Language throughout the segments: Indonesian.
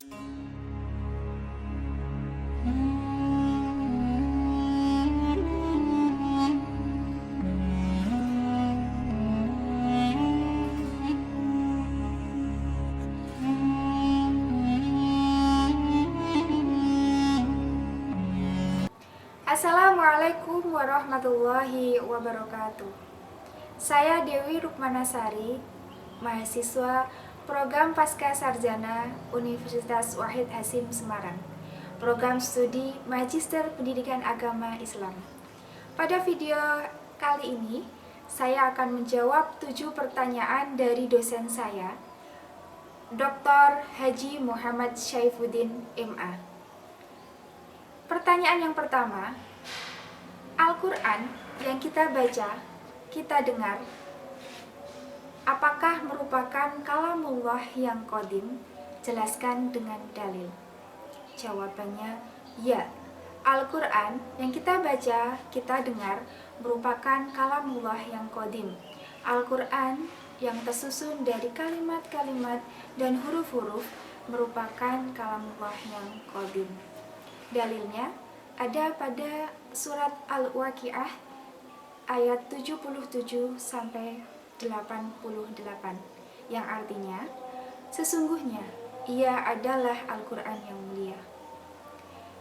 Assalamualaikum warahmatullahi wabarakatuh. Saya Dewi Rukmanasari, mahasiswa Program Pasca Sarjana Universitas Wahid Hasim Semarang, Program Studi Magister Pendidikan Agama Islam. Pada video kali ini, saya akan menjawab 7 pertanyaan dari dosen saya, Dr. Haji Muhammad Syaifuddin, MA. Pertanyaan yang pertama, Al-Quran yang kita baca, kita dengar, apakah merupakan kalamullah yang qadim? Jelaskan dengan dalil. Jawabannya, ya. Al-Quran yang kita baca, kita dengar, merupakan kalamullah yang qadim. Al-Quran yang tersusun dari kalimat-kalimat dan huruf-huruf merupakan kalamullah yang qadim. Dalilnya ada pada surat Al-Waqiah ayat 77 sampai 88 yang artinya, sesungguhnya ia adalah Al-Quran yang mulia.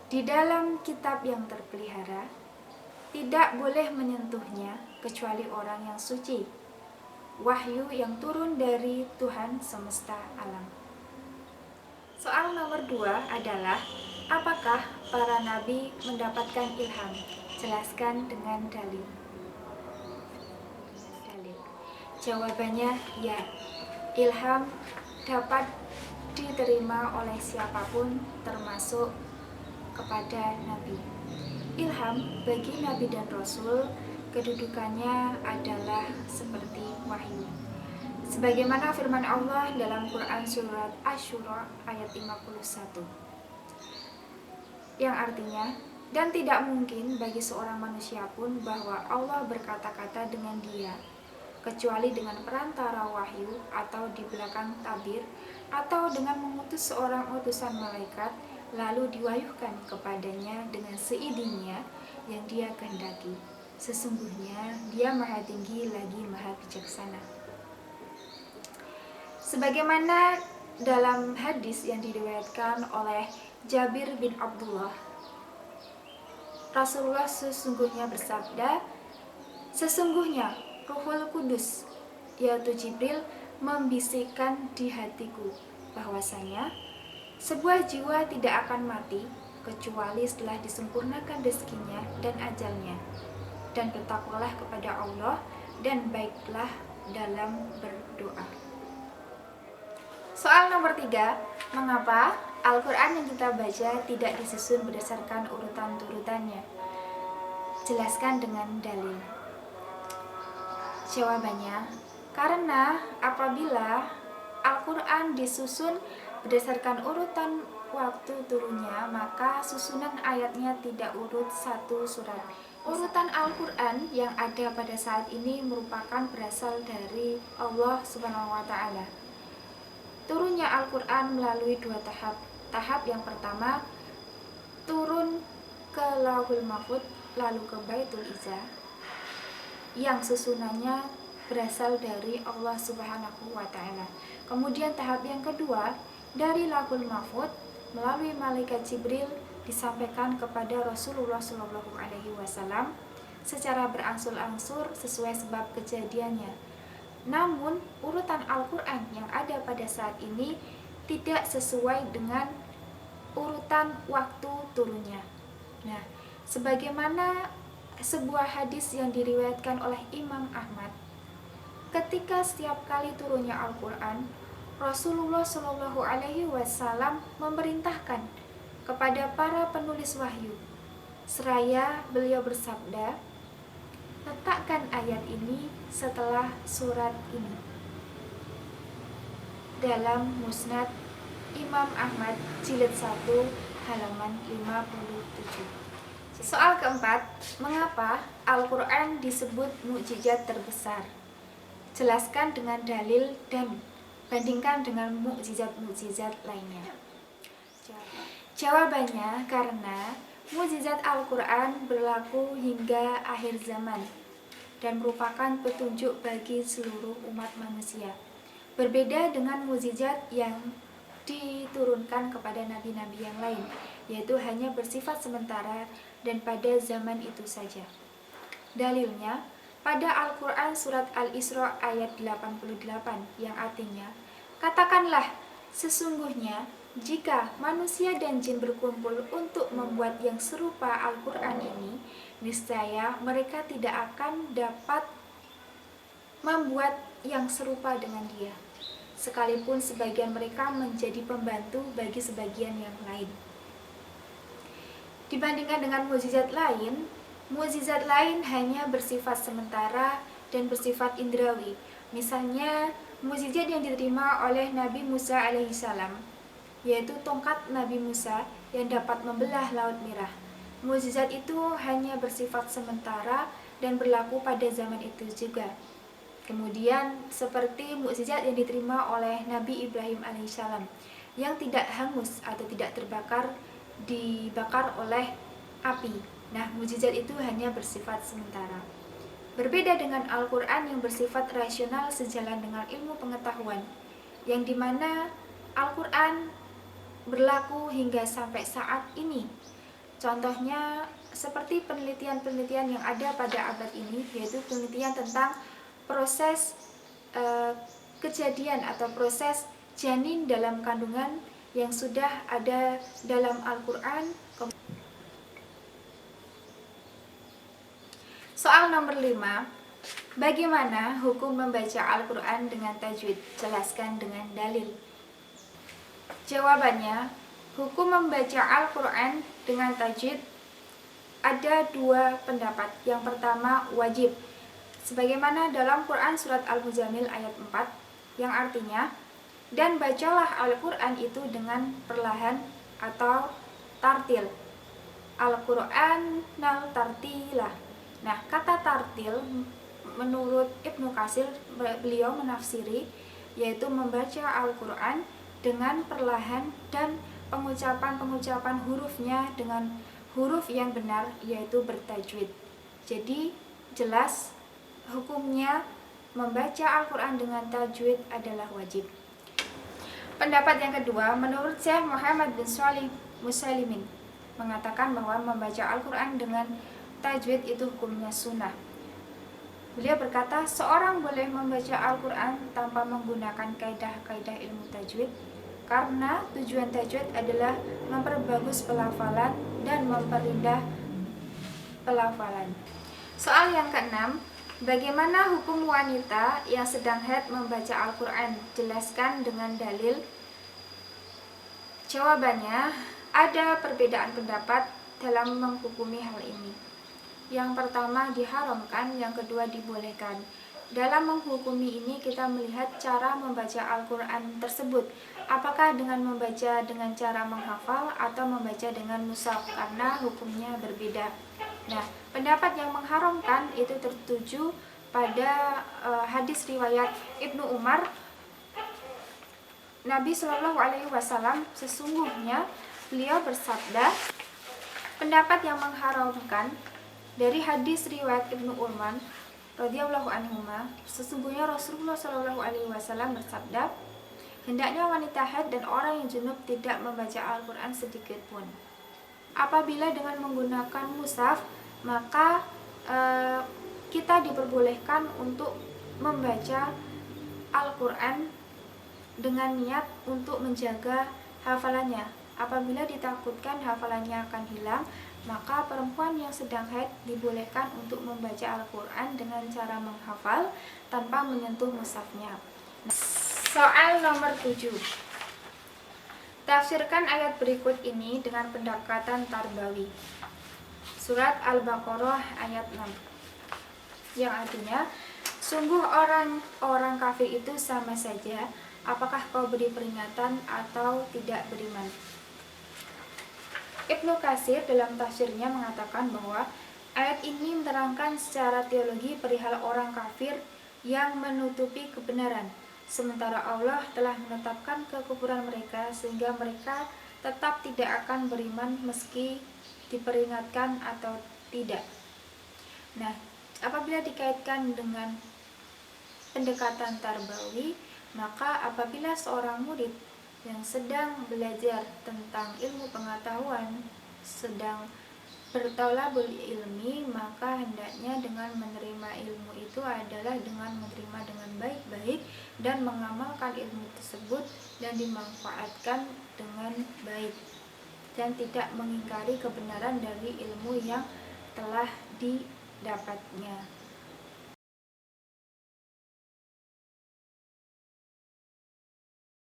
Di dalam kitab yang terpelihara, tidak boleh menyentuhnya kecuali orang yang suci. Wahyu yang turun dari Tuhan semesta alam. Soal nomor 2 adalah, apakah para nabi mendapatkan ilham? Jelaskan dengan dalil. Jawabannya, ya. Ilham dapat diterima oleh siapapun, termasuk kepada nabi. Ilham bagi nabi dan rasul kedudukannya adalah seperti wahyu. Sebagaimana firman Allah dalam Quran surat Asy-Syura ayat 51. Yang artinya, dan tidak mungkin bagi seorang manusia pun bahwa Allah berkata-kata dengan dia, kecuali dengan perantara wahyu atau di belakang tabir, atau dengan mengutus seorang utusan malaikat, lalu diwahyukan kepadanya dengan seidinnya yang dia kehendaki. Sesungguhnya dia maha tinggi lagi maha bijaksana. Sebagaimana dalam hadis yang diriwayatkan oleh Jabir bin Abdullah, Rasulullah sesungguhnya bersabda, sesungguhnya Ruhul Kudus, yaitu Jibril, membisikkan di hatiku bahwasanya sebuah jiwa tidak akan mati kecuali setelah disempurnakan rezekinya dan ajalnya, dan bertakwalah kepada Allah dan baiklah dalam berdoa. Soal nomor 3, mengapa Al-Quran yang kita baca tidak disusun berdasarkan urutan-turutannya? Jelaskan dengan dalil. Jawabannya, karena apabila Al-Quran disusun berdasarkan urutan waktu turunnya, maka susunan ayatnya tidak urut satu surat. Urutan Al-Quran yang ada pada saat ini merupakan berasal dari Allah Subhanahu wa Ta'ala. Turunnya Al-Quran melalui 2 tahap. Tahap yang pertama, turun ke Lauhul Mahfuz, lalu ke Baitul Izzah, yang susunannya berasal dari Allah Subhanahu wa Ta'ala. Kemudian tahap yang kedua, dari Lauhul Mahfuz melalui malaikat Jibril disampaikan kepada Rasulullah SAW secara berangsur-angsur sesuai sebab kejadiannya. Namun, urutan Al-Quran yang ada pada saat ini tidak sesuai dengan urutan waktu turunnya. Nah, sebagaimana sebuah hadis yang diriwayatkan oleh Imam Ahmad, ketika setiap kali turunnya Al-Quran, Rasulullah SAW memerintahkan kepada para penulis wahyu, seraya beliau bersabda, letakkan ayat ini setelah surat ini. Dalam Musnad Imam Ahmad jilid 1 halaman 57. Soal keempat, mengapa Al-Quran disebut mukjizat terbesar? Jelaskan dengan dalil dan bandingkan dengan mukjizat-mukjizat lainnya. Jawabannya karena mukjizat Al-Quran berlaku hingga akhir zaman dan merupakan petunjuk bagi seluruh umat manusia. Berbeda dengan mukjizat yang diturunkan kepada nabi-nabi yang lain, yaitu hanya bersifat sementara dan pada zaman itu saja. Dalilnya, pada Al-Quran surat Al-Isra ayat 88 yang artinya, katakanlah, sesungguhnya jika manusia dan jin berkumpul untuk membuat yang serupa Al-Quran ini, niscaya mereka tidak akan dapat membuat yang serupa dengan dia, sekalipun sebagian mereka menjadi pembantu bagi sebagian yang lain. Dibandingkan dengan mukjizat lain hanya bersifat sementara dan bersifat indrawi. Misalnya, mukjizat yang diterima oleh Nabi Musa alaihissalam, yaitu tongkat Nabi Musa yang dapat membelah Laut Merah. Mukjizat itu hanya bersifat sementara dan berlaku pada zaman itu juga. Kemudian seperti mukjizat yang diterima oleh Nabi Ibrahim alaihissalam yang tidak hangus atau tidak dibakar oleh api. Nah, mukjizat itu hanya bersifat sementara. Berbeda dengan Al-Quran yang bersifat rasional sejalan dengan ilmu pengetahuan, yang dimana Al-Quran berlaku hingga sampai saat ini. Contohnya seperti penelitian-penelitian yang ada pada abad ini, yaitu penelitian tentang proses kejadian atau proses janin dalam kandungan yang sudah ada dalam Al-Quran. Soal nomor 5, bagaimana hukum membaca Al-Quran dengan tajwid? Jelaskan dengan dalil. Jawabannya, hukum membaca Al-Quran dengan tajwid ada dua pendapat. Yang pertama, wajib, sebagaimana dalam Quran surat Al-Muzammil ayat 4, yang artinya, dan bacalah Al-Quran itu dengan perlahan atau tartil. Al-Quran nal tartilah. Nah, kata tartil menurut Ibnu Katsir, beliau menafsiri yaitu membaca Al-Quran dengan perlahan dan pengucapan hurufnya dengan huruf yang benar, yaitu bertajwid. Jadi jelas hukumnya membaca Al-Quran dengan tajwid adalah wajib. Pendapat yang kedua, menurut Syekh Muhammad bin Shalih Musalimin, mengatakan bahwa membaca Al-Quran dengan tajwid itu hukumnya sunnah. Beliau berkata, seorang boleh membaca Al-Quran tanpa menggunakan kaidah-kaidah ilmu tajwid, karena tujuan tajwid adalah memperbagus pelafalan dan memperindah pelafalan. Soal yang keenam, bagaimana hukum wanita yang sedang haid membaca Al-Quran? Jelaskan dengan dalil. Jawabannya, ada perbedaan pendapat dalam menghukumi hal ini. Yang pertama diharamkan, yang kedua dibolehkan. Dalam menghukumi ini kita melihat cara membaca Al-Quran tersebut, apakah dengan membaca dengan cara menghafal atau membaca dengan mushaf, karena hukumnya berbeda. Nah, pendapat yang mengharamkan itu tertuju pada hadis riwayat Ibnu Umar. Nabi Shallallahu Alaihi Wasallam sesungguhnya beliau bersabda, pendapat yang mengharamkan dari hadis riwayat Ibnu Umar radhiyallahu anhuma, sesungguhnya Rasulullah Shallallahu Alaihi Wasallam bersabda, hendaknya wanita haid dan orang yang junub tidak membaca Al-Quran sedikit pun. Apabila dengan menggunakan mushaf, maka kita diperbolehkan untuk membaca Al-Quran dengan niat untuk menjaga hafalannya. Apabila ditakutkan hafalannya akan hilang, maka perempuan yang sedang haid dibolehkan untuk membaca Al-Quran dengan cara menghafal tanpa menyentuh mushafnya. Soal nomor 7. Tafsirkan ayat berikut ini dengan pendekatan tarbawi. Surat Al-Baqarah ayat 6, yang artinya, sungguh orang kafir itu sama saja, apakah kau beri peringatan atau tidak beriman. Ibnu Katsir dalam tafsirnya mengatakan bahwa ayat ini menerangkan secara teologi perihal orang kafir yang menutupi kebenaran, sementara Allah telah menetapkan kekufuran mereka sehingga mereka tetap tidak akan beriman meski diperingatkan atau tidak. Nah, apabila dikaitkan dengan pendekatan tarbawi, maka apabila seorang murid yang sedang belajar tentang ilmu pengetahuan, sedang bertolabul ilmi, maka hendaknya dengan menerima ilmu itu adalah dengan menerima dengan baik-baik dan mengamalkan ilmu tersebut dan dimanfaatkan dengan baik, dan tidak mengingkari kebenaran dari ilmu yang telah didapatnya.